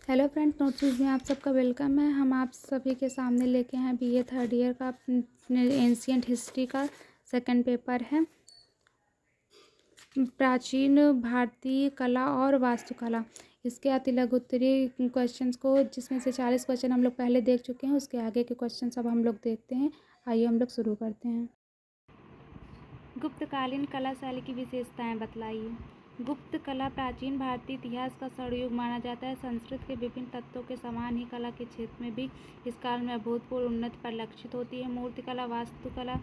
Hello friends, notes में आप सबका वेलकम है। हम आप सभी के सामने लेके हैं बीए थर्ड ईयर का एंशिएंट हिस्ट्री का सेकंड पेपर है, प्राचीन भारतीय कला और वास्तुकला। इसके अति लघु उत्तरीय क्वेश्चंस को, जिसमें से 40 क्वेश्चन हम लोग पहले देख चुके हैं, उसके आगे के क्वेश्चन अब हम लोग देखते हैं। आइए हम लोग शुरू करते हैं। गुप्तकालीन कला शैली की विशेषताएं बतलाइए। गुप्त कला प्राचीन भारतीय इतिहास का स्वर्णयुग माना जाता है। संस्कृत के विभिन्न तत्वों के समान ही कला के क्षेत्र में भी इस काल में अभूतपूर्व उन्नति परिलक्षित होती है। मूर्तिकला, वास्तुकला,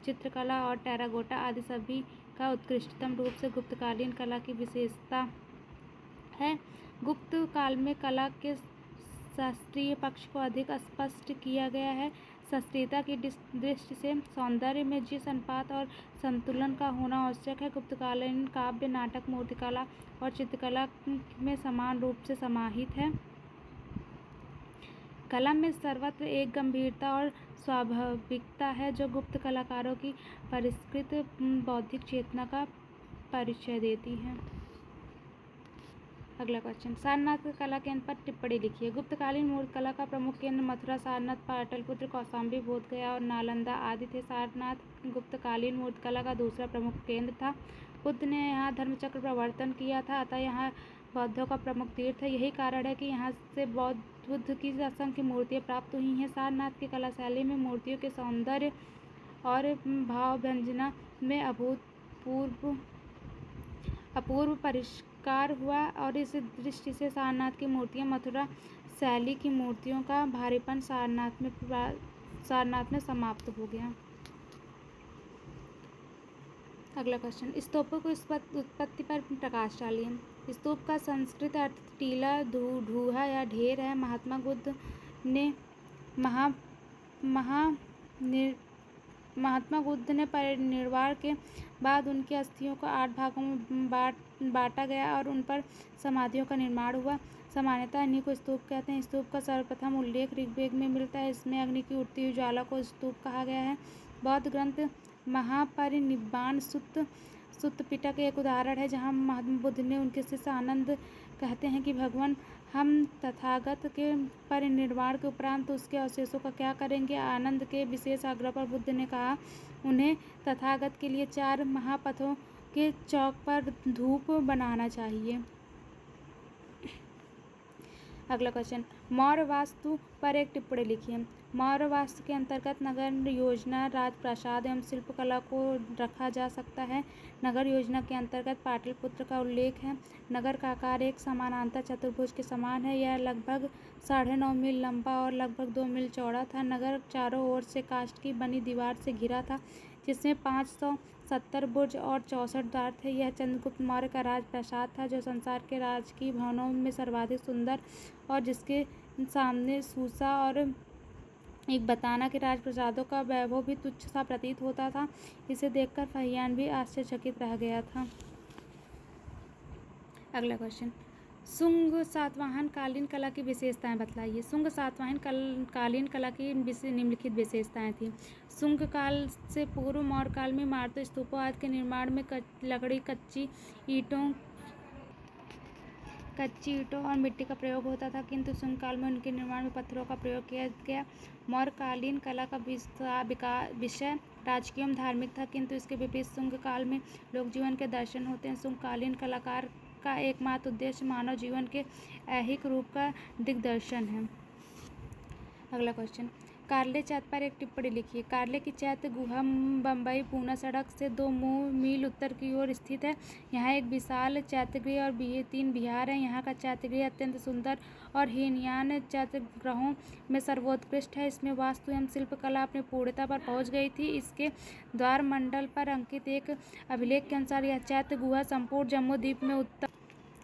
चित्रकला और टेराकोटा आदि सभी का उत्कृष्टतम रूप से गुप्तकालीन कला की विशेषता है। गुप्त काल में कला के शास्त्रीय पक्ष को अधिक स्पष्ट किया गया है। शास्त्रीयता की दृष्टि से सौंदर्य में जिस अनुपात और संतुलन का होना आवश्यक है, गुप्तकालीन काव्य, नाटक, मूर्तिकला और चित्रकला में समान रूप से समाहित है। कला में सर्वत्र एक गंभीरता और स्वाभाविकता है जो गुप्त कलाकारों की परिष्कृत बौद्धिक चेतना का परिचय देती है। अगला क्वेश्चन, सारनाथ कला केंद्र पर टिप्पणी लिखिए। गुप्तकालीन मूर्तिकला का प्रमुख केंद्र मथुरा, सारनाथ, पाटलिपुत्र, कौशाम्बी, बोधगया और नालंदा आदि थे। सारनाथ गुप्तकालीन मूर्तिकला का दूसरा प्रमुख केंद्र था। बुद्ध ने यहाँ धर्मचक्र प्रवर्तन किया था, अतः यहाँ बौद्धों का प्रमुख तीर्थ है। यही कारण है कि यहाँ से बुद्ध की असंख्य मूर्तियाँ प्राप्त हुई हैं। सारनाथ की कला शैली में मूर्तियों के सौंदर्य और भाव व्यंजना में अपूर्व परिष्कार हुआ और इस दृष्टि से सारनाथ की मूर्तियाँ मथुरा शैली की मूर्तियों का भारीपन सारनाथ में समाप्त हो गया। अगला क्वेश्चन, स्तूपों की उत्पत्ति पर प्रकाश डालिए। स्तूप का संस्कृत अर्थ टीला, ढूढ़ा या ढेर है। महात्मा बुद्ध ने परिनिर्वाण के बाद उनकी अस्थियों को 8 भागों में बांटा गया और उन पर समाधियों का निर्माण हुआ। सामान्यतः इन्हीं को स्तूप कहते हैं। स्तूप का सर्वप्रथम उल्लेख ऋग्वेद में मिलता है। इसमें अग्नि की उठती हुई ज्वाला को स्तूप कहा गया है। बौद्ध ग्रंथ महापरिनिब्बाण सुत्त पिटक एक उदाहरण है, जहाँ महात्मा बुद्ध ने उनके शिष्य आनंद कहते हैं कि भगवान, हम तथागत के परिनिर्वाण के उपरांत उसके अवशेषों का क्या करेंगे। आनंद के विशेष आग्रह पर बुद्ध ने कहा उन्हें तथागत के लिए 4 महापथों के चौक पर धूप बनाना चाहिए। अगला क्वेश्चन, मौर्य वास्तु पर एक टिप्पणी लिखिए। मौर्य वास्तु के अंतर्गत नगर योजना, राजप्रासाद एवं शिल्पकला को रखा जा सकता है। नगर योजना के अंतर्गत पाटलिपुत्र का उल्लेख है। नगर का आकार एक समानांतर चतुर्भुज के समान है। यह लगभग 9.5 मील लंबा और लगभग 2 मील चौड़ा था। नगर चारों ओर से काष्ठ की बनी दीवार से घिरा था, जिसमें 570 बुर्ज और 64 द्वार थे। यह चंद्रगुप्त मौर्य का राजप्रासाद था, जो संसार के राजकीय भवनों में सर्वाधिक सुंदर और जिसके सामने सूसा और एक बताना के राजप्रासादों का वैभव भी तुच्छ सा प्रतीत होता था। इसे देखकर फहियान भी आश्चर्यचकित रह गया था। अगला क्वेश्चन, शुंग सातवाहन कालीन कला की विशेषताएं बतलाइए। शुंग सातवाहन कालीन कला की निम्नलिखित विशेषताएं थी। शुंग काल से पूर्व मौर्य काल में इमारतों, स्तूपों आदि के निर्माण में लकड़ी, कच्ची ईंटों और मिट्टी का प्रयोग होता था, किंतु शुंग काल में उनके निर्माण में पत्थरों का प्रयोग किया गया। मौर्यकालीन कला का विषय राजकीय एवं धार्मिक था, किंतु इसके विपरीत शुंग काल में लोक जीवन के दर्शन होते हैं। शुंग कालीन कलाकार का एकमात्र उद्देश्य मानव जीवन के ऐहिक रूप का दिग्दर्शन है। अगला क्वेश्चन, कार्ले चैत्य पर एक टिप्पणी लिखिए। कार्ले की चैत्य गुहा बम्बई पूना सड़क से 2 मील उत्तर की ओर स्थित है। यहाँ एक विशाल चैत्यगृह और 3 विहार हैं। यहाँ का चैत्यगृह अत्यंत सुंदर और हीनयान चैत्यगृहों में सर्वोत्कृष्ट है। इसमें वास्तु एवं शिल्पकला अपनी पूर्णता पर पहुँच गई थी। इसके द्वार मंडल पर अंकित एक अभिलेख के अनुसार यह चैत्य गुहा संपूर्ण जम्मू द्वीप में उत्तम।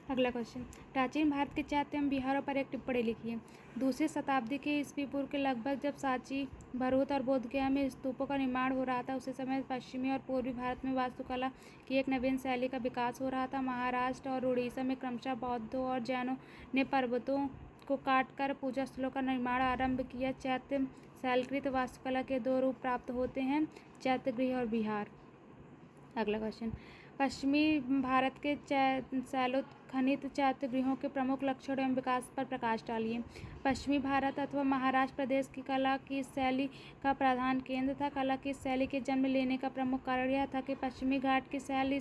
अगला क्वेश्चन, प्राचीन भारत के चैत्य एवं विहारों पर एक टिप्पणी लिखिए। 2वीं शताब्दी के ईस्वी पूर्व के लगभग जब सांची, भरूच और बोधगया में स्तूपों का निर्माण हो रहा था, उसी समय पश्चिमी और पूर्वी भारत में वास्तुकला की एक नवीन शैली का विकास हो रहा था। महाराष्ट्र और उड़ीसा में क्रमशः बौद्धों और जैनों ने पर्वतों को काटकर पूजा स्थलों का निर्माण आरंभ किया। चैत्य शैलकृत वास्तुकला के 2 रूप प्राप्त होते हैं, चैत्यगृह और विहार। अगला क्वेश्चन, पश्चिमी भारत के शैलोत्खनित चैत्यगृहों के प्रमुख लक्षणों एवं विकास पर प्रकाश डालिए। पश्चिमी भारत अथवा महाराष्ट्र प्रदेश की कला की इस शैली का प्रधान केंद्र था। कला की इस शैली के जन्म लेने का प्रमुख कारण यह था कि पश्चिमी घाट की शैली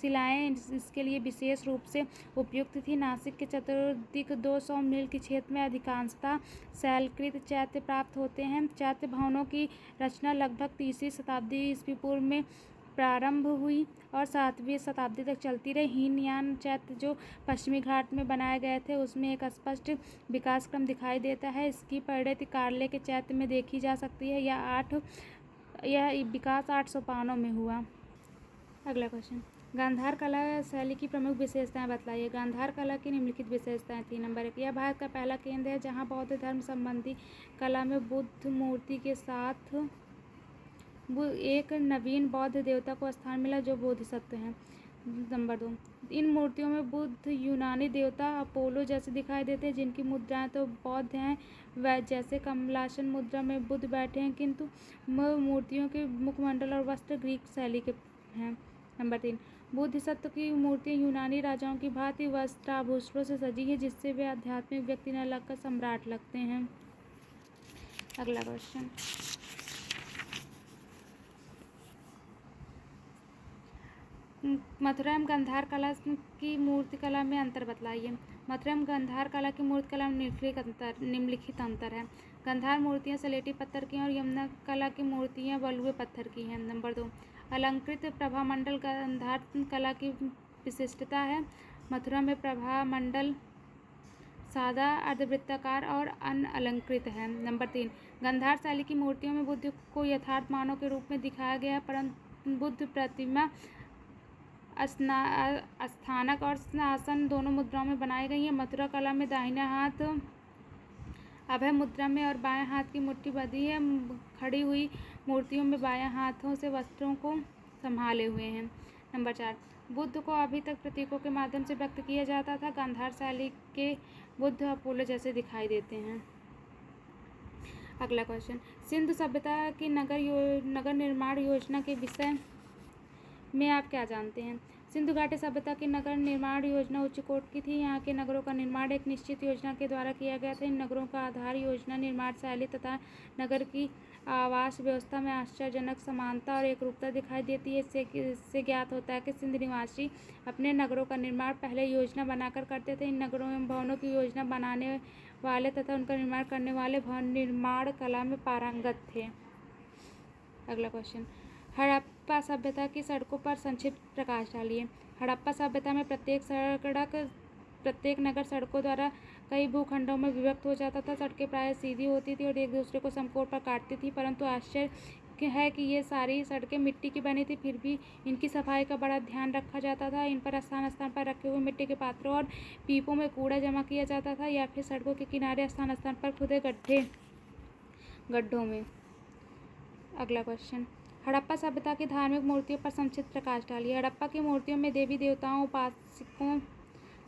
शिलाएं इसके लिए विशेष रूप से उपयुक्त थी। नासिक के चतुर्दिक 200 मील के क्षेत्र में अधिकांशतः शैलकृत चैत्य प्राप्त होते हैं। चैत्य भवनों की रचना लगभग 3वीं शताब्दी ईस्वी पूर्व में प्रारंभ हुई और 7वीं शताब्दी तक चलती रही। हीनयान चैत्य जो पश्चिमी घाट में बनाए गए थे उसमें एक स्पष्ट विकास क्रम दिखाई देता है। इसकी परिणति कार्ले के चैत्य में देखी जा सकती है। यह विकास 8 सोपानों में हुआ। अगला क्वेश्चन, गांधार कला शैली की प्रमुख विशेषताएं बतलाइए। गांधार कला की निम्नलिखित विशेषताएं थी। नंबर 1, यह भारत का पहला केंद्र है जहां बौद्ध धर्म संबंधी कला में बुद्ध मूर्ति के साथ एक नवीन बौद्ध देवता को स्थान मिला जो बोधिसत्व हैं। नंबर 2, इन मूर्तियों में बुद्ध यूनानी देवता अपोलो जैसे दिखाई देते हैं जिनकी मुद्राएं तो बौद्ध हैं, वह जैसे कमलासन मुद्रा में बुद्ध बैठे हैं, किंतु मूर्तियों के मुखमंडल और वस्त्र ग्रीक शैली के हैं। नंबर 3, बोधिसत्व की मूर्तियां यूनानी राजाओं की भांति वस्त्राभूषणों से सजी है जिससे वे आध्यात्मिक व्यक्ति न लगकर सम्राट लगते हैं। अगला क्वेश्चन, मथुरा एवं गांधार कला की मूर्ति कला में अंतर बतलाइए। मथुरा एवं गांधार कला की मूर्ति कला में निम्नलिखित अंतर है। गांधार मूर्तियां सलेटी पत्थर की हैं और यमुना कला की मूर्तियां बलुए पत्थर की हैं। नंबर 2, अलंकृत प्रभामंडल गांधार कला की विशिष्टता है। मथुरा में प्रभामंडल सादा, अर्धवृत्ताकार और अनअलंकृत है। नंबर 3, गांधार शैली की मूर्तियों में बुद्ध को यथार्थ मानव के रूप में दिखाया गया है, परंतु बुद्ध प्रतिमा स्थानक और आसन दोनों मुद्राओं में बनाई गई है। मथुरा कला में दाहिना हाथ अभय मुद्रा में और बाएं हाथ की मुट्ठी बंधी है। खड़ी हुई मूर्तियों में बाएं हाथों से वस्त्रों को संभाले हुए हैं। नंबर 4, बुद्ध को अभी तक प्रतीकों के माध्यम से व्यक्त किया जाता था। गांधार शैली के बुद्ध अपोलो जैसे दिखाई देते हैं। अगला क्वेश्चन, सिंधु सभ्यता की नगर निर्माण योजना के विषय में आप क्या जानते हैं। सिंधु घाटी सभ्यता की नगर निर्माण योजना उच्च कोटि की थी। यहाँ के नगरों का निर्माण एक निश्चित योजना के द्वारा किया गया था। इन नगरों का आधार योजना, निर्माण शैली तथा नगर की आवास व्यवस्था में आश्चर्यजनक समानता और एकरूपता दिखाई देती है। इससे ज्ञात होता है कि सिंध निवासी अपने नगरों का निर्माण पहले योजना बनाकर करते थे। इन नगरों एवं भवनों की योजना बनाने वाले तथा उनका निर्माण करने वाले भवन निर्माण कला में पारंगत थे। अगला क्वेश्चन, हड़प्पा सभ्यता की सड़कों पर संक्षिप्त प्रकाश डालिए। हड़प्पा सभ्यता में प्रत्येक नगर सड़कों द्वारा कई भूखंडों में विभक्त हो जाता था। सड़कें प्रायः सीधी होती थी और एक दूसरे को समकोण पर काटती थी, परंतु आश्चर्य है कि ये सारी सड़कें मिट्टी की बनी थी। फिर भी इनकी सफाई का बड़ा ध्यान रखा जाता था। इन पर स्थान स्थान पर रखे हुए मिट्टी के पात्रों और पीपों में कूड़ा जमा किया जाता था या फिर सड़कों के किनारे स्थान स्थान पर खुदे गड्ढों में। अगला क्वेश्चन, हड़प्पा सभ्यता की धार्मिक मूर्तियों पर संक्षिप्त प्रकाश डालिए। हड़प्पा की मूर्तियों में देवी देवताओं,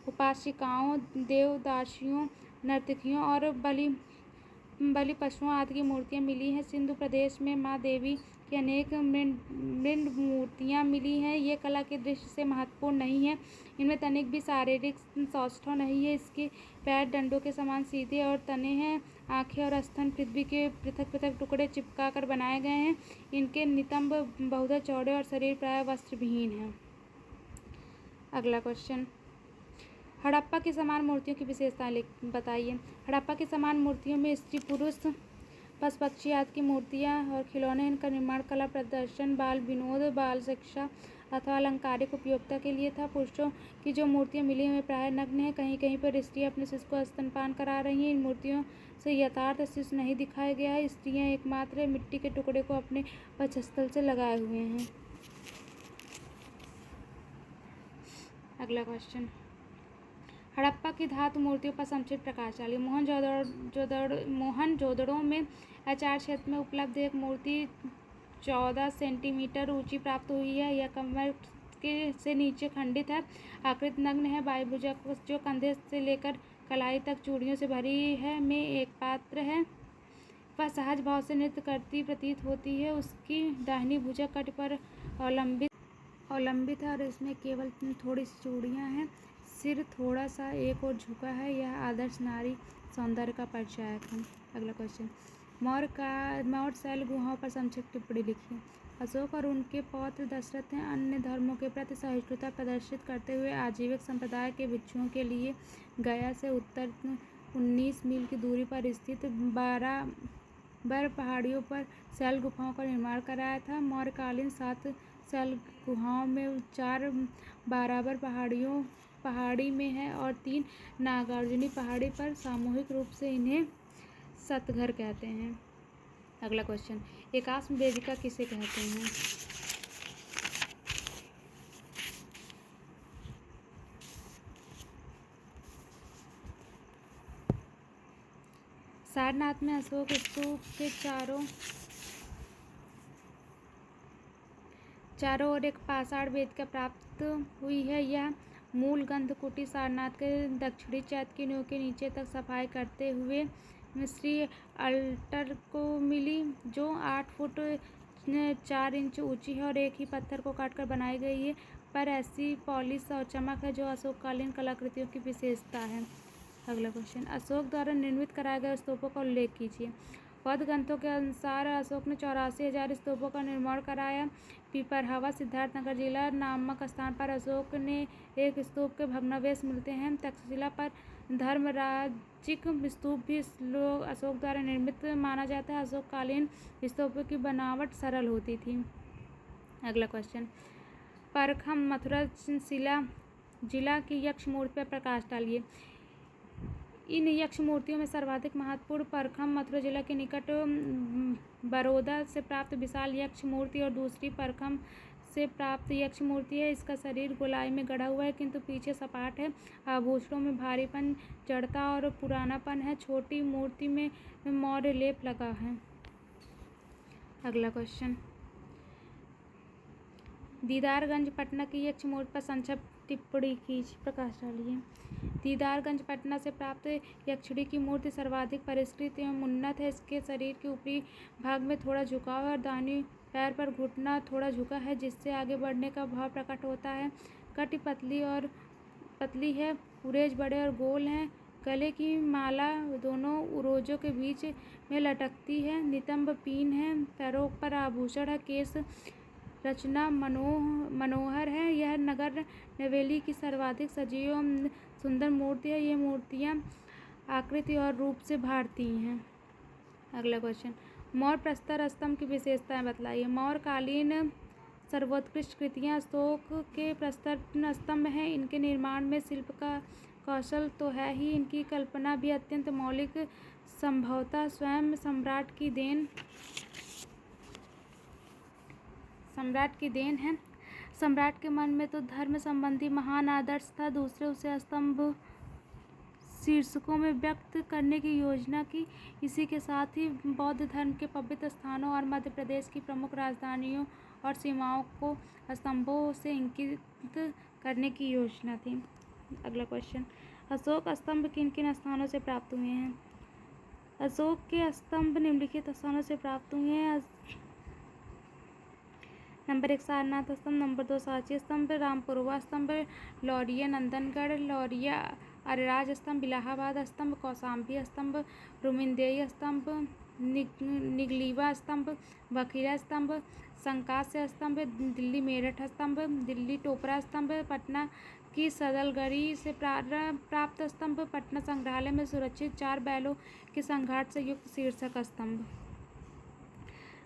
उपासिकाओं, देवदासियों, नर्तकियों और बलि पशुओं आदि की मूर्तियाँ मिली हैं। सिंधु प्रदेश में माँ देवी की अनेक मृण्मय मूर्तियाँ मिली हैं। ये कला की दृष्टि से महत्वपूर्ण नहीं है। इनमें तनिक भी शारीरिक सौष्ठव नहीं है। इसके पैर डंडों के समान सीधे और तने हैं। आँखें और स्तन पृथ्वी के पृथक पृथक टुकड़े चिपका कर बनाए गए हैं। इनके नितंब बहुधा चौड़े और शरीर प्राय वस्त्रविहीन है। अगला क्वेश्चन, हड़प्पा की समान मूर्तियों की विशेषताएं बताइए। हड़प्पा की समान मूर्तियों में स्त्री, पुरुष, पशु पक्षी आदि की मूर्तियाँ और खिलौने, इनका निर्माण कला प्रदर्शन, बाल विनोद, बाल शिक्षा अथवा अलंकारिक उपयोगिता के लिए था। पुरुषों की जो मूर्तियाँ मिली हैं वे प्रायः नग्न हैं। कहीं कहीं पर स्त्रियाँ अपने शिशु को स्तनपान करा रही हैं। इन मूर्तियों से यथार्थ शिशु नहीं दिखाया गया है। स्त्रियाँ एकमात्र मिट्टी के टुकड़े को अपने वक्षस्थल से लगाए हुए हैं। अगला क्वेश्चन, हड़प्पा की धातु मूर्तियों पर संक्षिप्त प्रकाश डालिए। मोहनजोदड़ो में एचार क्षेत्र में उपलब्ध एक मूर्ति 14 सेंटीमीटर ऊंची प्राप्त हुई है। यह कमर से नीचे खंडित है, आकृति नग्न है। बाईभुजा जो कंधे से लेकर कलाई तक चूड़ियों से भरी है में एक पात्र है। वह सहज भाव से नृत्य करती प्रतीत होती है। उसकी दाहिनी भुजा कट पर अवलंबित अवलंबित है और इसमें केवल थोड़ी सी चूड़ियाँ हैं। सिर थोड़ा सा एक और झुका है। यह आदर्श नारी सौंदर्य का परिचायक है। अगला क्वेश्चन, मौर्य शैल गुहाओं पर संक्षिप्त टिप्पणी लिखिए। अशोक और उनके पौत्र दशरथ ने अन्य धर्मों के प्रति सहिष्णुता प्रदर्शित करते हुए आजीविक संप्रदाय के भिक्षुओं के लिए गया से उत्तर 19 मील की दूरी पर स्थित 12 पहाड़ियों पर शैल गुफाओं का निर्माण कराया था। मौर्यकालीन 7 शैल गुहाओं में 4 बाराबर पहाड़ी में है और 3 नागार्जुनी पहाड़ी पर। सामूहिक रूप से इन्हें सतघर कहते हैं। अगला क्वेश्चन, एकाश्म वेदिका किसे कहते हैं? सारनाथ में अशोक स्तूप के चारों ओर एक पाषाण वेदिका प्राप्त हुई है। यह मूल गंधकुटी सारनाथ के दक्षिणी चैत्य की नींव के नीचे तक सफाई करते हुए श्री अल्टर को मिली, जो 8 फुट 4 इंच ऊंची है और एक ही पत्थर को काटकर बनाई गई है, पर ऐसी पॉलिश और चमक है जो अशोककालीन कलाकृतियों की विशेषता है। अगला क्वेश्चन, अशोक द्वारा निर्मित कराए गए स्तूपों का उल्लेख कीजिए। बौद्ध ग्रंथों के अनुसार अशोक ने 84,000 स्तूपों का निर्माण कराया। पिपरहवा सिद्धार्थनगर जिला नामक स्थान पर अशोक ने एक स्तूप के भग्नावशेष मिलते हैं। तक्षशिला पर धर्मराजिक स्तूप भी अशोक द्वारा निर्मित माना जाता है। अशोककालीन स्तूपों की बनावट सरल होती थी। अगला क्वेश्चन, परखम मथुरा जिला की यक्ष मूर्ति पर प्रकाश डालिए। इन यक्ष मूर्तियों में सर्वाधिक महत्वपूर्ण परखम मथुरा जिला के निकट बड़ौदा से प्राप्त विशाल यक्ष मूर्ति और दूसरी परखम से प्राप्त यक्ष मूर्ति है। इसका शरीर गोलाई में गढ़ा हुआ है किंतु पीछे सपाट है। आभूषणों में भारीपन, जड़ता और पुरानापन है। छोटी मूर्ति में मौर्य लेप लगा है। अगला क्वेश्चन, दीदारगंज पटना की यक्ष मूर्ति पर संक्षिप्त टिप्पणी कीजिए, प्रकाश डालिए। दीदारगंज पटना से प्राप्त यक्षिणी की मूर्ति सर्वाधिक परिष्कृत एवं उन्नत है। इसके शरीर के ऊपरी भाग में थोड़ा झुकाव है और दाहिने पैर पर घुटना थोड़ा झुका है, जिससे आगे बढ़ने का भाव प्रकट होता है। कटी पतली है, उरेज बड़े और गोल हैं। गले की माला दोनों उरोजों के बीच में लटकती है। नितंब पीन है। पैरों पर आभूषण है। केश रचना मनोहर है। यह नगर नवेली की सर्वाधिक सजीव एवं सुंदर मूर्ति है। ये मूर्तियाँ आकृति और रूप से भारतीय हैं। अगला क्वेश्चन, मौर्य प्रस्तर स्तंभ की विशेषताएं बताइए। मौर्यकालीन सर्वोत्कृष्ट कृतियाँ अशोक के प्रस्तर स्तंभ हैं। इनके निर्माण में शिल्प का कौशल तो है ही, इनकी कल्पना भी अत्यंत मौलिक, संभवतः स्वयं सम्राट की देन है। सम्राट के मन में तो धर्म संबंधी महान आदर्श था, दूसरे उसे स्तंभ शीर्षकों में व्यक्त करने की योजना की। इसी के साथ ही बौद्ध धर्म के पवित्र स्थानों और मध्य प्रदेश की प्रमुख राजधानियों और सीमाओं को स्तंभों से अंकित करने की योजना थी। अगला क्वेश्चन, अशोक स्तंभ किन किन स्थानों से प्राप्त हुए हैं? अशोक के स्तंभ निम्नलिखित स्थानों से प्राप्त हुए हैं। नंबर 1 सारनाथ स्तंभ, नंबर 2 सांची स्तंभ, रामपुरवा स्तंभ, लौरिया नंदनगढ़, लौरिया अरराज स्तंभ, इलाहाबाद स्तंभ, कौशाम्बी स्तंभ, रुमिनदेई स्तंभ, निगलीवा स्तंभ, बखिरा स्तंभ, संकास्य स्तंभ, दिल्ली मेरठ स्तंभ, दिल्ली टोपरा स्तंभ, पटना की सदलगढ़ी से प्राप्त स्तंभ, पटना संग्रहालय में सुरक्षित 4 बैलों के संघाट से युक्त शीर्षक स्तंभ।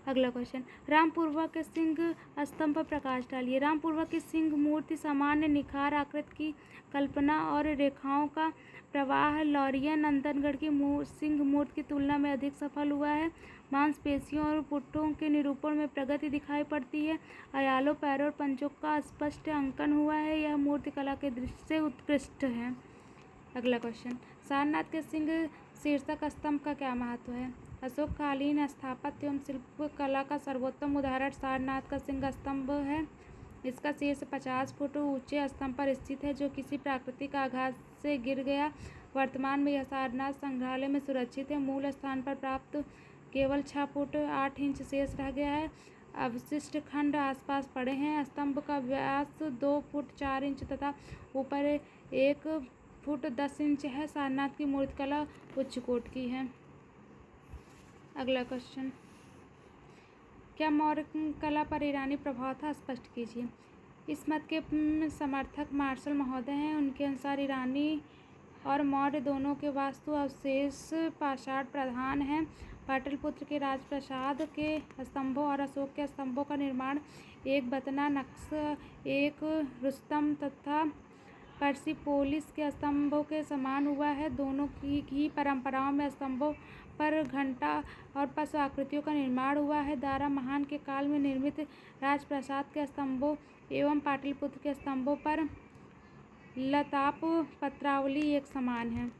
अगला क्वेश्चन, रामपुरवा के सिंह स्तंभ पर प्रकाश डालिए। रामपुरवा की सिंह मूर्ति सामान्य निखार आकृति की कल्पना और रेखाओं का प्रवाह लौरिया नंदनगढ़ की सिंह मूर्ति की तुलना में अधिक सफल हुआ है। मांसपेशियों और पुट्ठों के निरूपण में प्रगति दिखाई पड़ती है। अयालों, पैरों और पंजों का स्पष्ट अंकन हुआ है। यह मूर्ति कला के दृष्टि से उत्कृष्ट है। अगला क्वेश्चन, सारनाथ के सिंह शीर्षक स्तंभ का क्या महत्व है? अशोककालीन स्थापत्य एवं शिल्प कला का सर्वोत्तम उदाहरण सारनाथ का सिंह स्तंभ है। इसका शीर्ष 50 फुट ऊंचे स्तंभ पर स्थित है, जो किसी प्राकृतिक आघात से गिर गया। वर्तमान में यह सारनाथ संग्रहालय में सुरक्षित है। मूल स्थान पर प्राप्त केवल 6 फुट 8 इंच शेष रह गया है। अवशिष्ट खंड आसपास पड़े हैं। स्तंभ का व्यास 2 फुट 4 इंच तथा ऊपर 1 फुट 10 इंच है। सारनाथ की मूर्तिकला उच्च कोटि की है। अगला क्वेश्चन, क्या मौर्य कला पर ईरानी प्रभाव था? स्पष्ट कीजिए। इस मत के समर्थक मार्शल महोदय हैं। उनके अनुसार ईरानी और मौर्य दोनों के वास्तु अवशेष पाषाण प्रधान हैं। पाटलिपुत्र के राजप्रासाद के स्तंभों और अशोक के स्तंभों का निर्माण एक बतना नक्श, एक रुस्तम तथा पर्सिपोलिस के स्तंभों के समान हुआ है। दोनों की ही परंपराओं में स्तंभों पर घंटा और पशु आकृतियों का निर्माण हुआ है। दारा महान के काल में निर्मित राजप्रासाद के स्तंभों एवं पाटलिपुत्र के स्तंभों पर लताप पत्रावली एक समान है।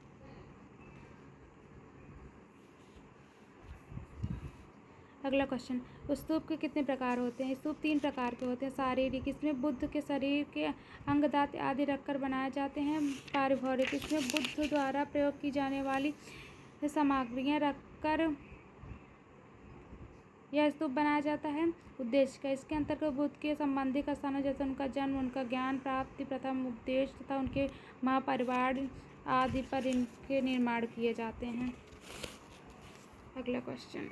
अगला क्वेश्चन, स्तूप के कितने प्रकार होते हैं? स्तूप 3 प्रकार के होते हैं। शारीरिक, इसमें बुद्ध के शरीर के अंग दांत आदि रखकर बनाए जाते हैं। पारिवारिक, इसमें बुद्ध द्वारा प्रयोग की जाने वाली सामग्रियां रखकर यह स्तूप बनाया जाता है। उद्देश्य का, इसके अंतर्गत बुद्ध के संबंधित स्थानों जैसे उनका जन्म, उनका ज्ञान प्राप्ति, प्रथम उपदेश तथा उनके महापरिवार आदि पर इनके निर्माण किए जाते हैं। अगला क्वेश्चन,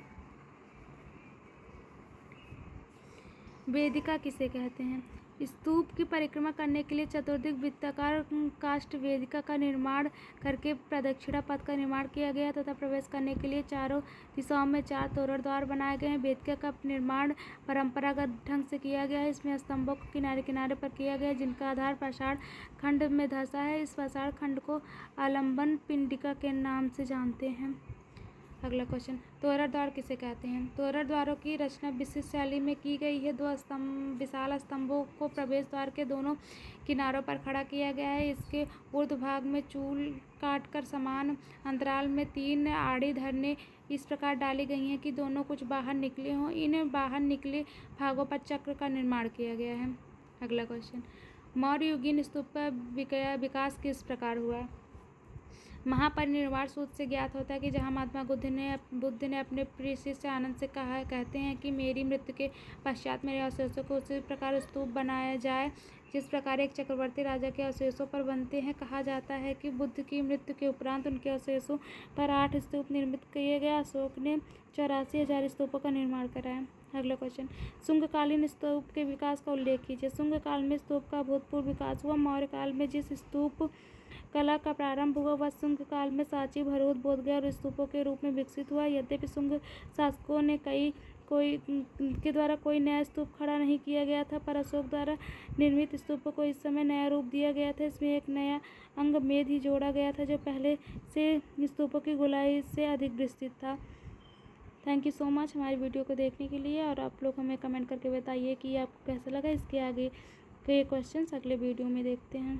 वेदिका किसे कहते हैं? स्तूप की परिक्रमा करने के लिए चतुर्दिक वृत्ताकार काष्ठ वेदिका का निर्माण करके प्रदक्षिणा पथ का निर्माण किया गया तथा प्रवेश करने के लिए चारों दिशाओं में 4 तोरण द्वार बनाए गए हैं। वेदिका का निर्माण परंपरागत ढंग से किया गया है। इसमें स्तंभों को किनारे किनारे पर किया गया है जिनका आधार पाषाण खंड में धंसा है। इस पाषाण खंड को आलंबन पिंडिका के नाम से जानते हैं। अगला क्वेश्चन, तोरण द्वार किसे कहते हैं? तोरण द्वारों की रचना विशिष्ट शैली में की गई है। 2 विशाल स्तंभों को प्रवेश द्वार के दोनों किनारों पर खड़ा किया गया है। इसके ऊर्ध्व भाग में चूल काटकर समान अंतराल में 3 आड़ी धरने इस प्रकार डाली गई हैं कि दोनों कुछ बाहर निकले हों। इन बाहर निकले भागों पर चक्र का निर्माण किया गया है। अगला क्वेश्चन, मौर्य युगीन स्तूप का विकास किस प्रकार हुआ? महापरिनिर्वाण सूत्र से ज्ञात होता है कि जहाँ महात्मा बुद्ध ने अपने प्रिय शिष्य आनंद से कहते हैं कि मेरी मृत्यु के पश्चात मेरे अवशेषों को उसी प्रकार स्तूप बनाया जाए जिस प्रकार एक चक्रवर्ती राजा के अवशेषों पर बनते हैं। कहा जाता है कि बुद्ध की मृत्यु के उपरांत उनके अवशेषों पर 8 स्तूप निर्मित किए गए। अशोक ने 84,000 स्तूपों का निर्माण कराया। अगला क्वेश्चन, शुंगकालीन स्तूप के विकास का उल्लेख कीजिए। शुंग काल में स्तूप का अभूतपूर्व विकास हुआ। मौर्य काल में जिस स्तूप कला का प्रारंभ हुआ वह शुंग काल में सांची, भरहुत, बोधगया और स्तूपों के रूप में विकसित हुआ। यद्यपि शुंग शासकों ने के द्वारा कोई नया स्तूप खड़ा नहीं किया गया था, पर अशोक द्वारा निर्मित स्तूपों को इस समय नया रूप दिया गया था। इसमें एक नया अंग मेद ही जोड़ा गया था जो पहले से स्तूपों की गोलाई से अधिक विस्तृत था। थैंक यू सो मच हमारी वीडियो को देखने के लिए, और आप लोग हमें कमेंट करके बताइए कि आपको कैसा लगा। इसके आगे के क्वेश्चंस अगले वीडियो में देखते हैं।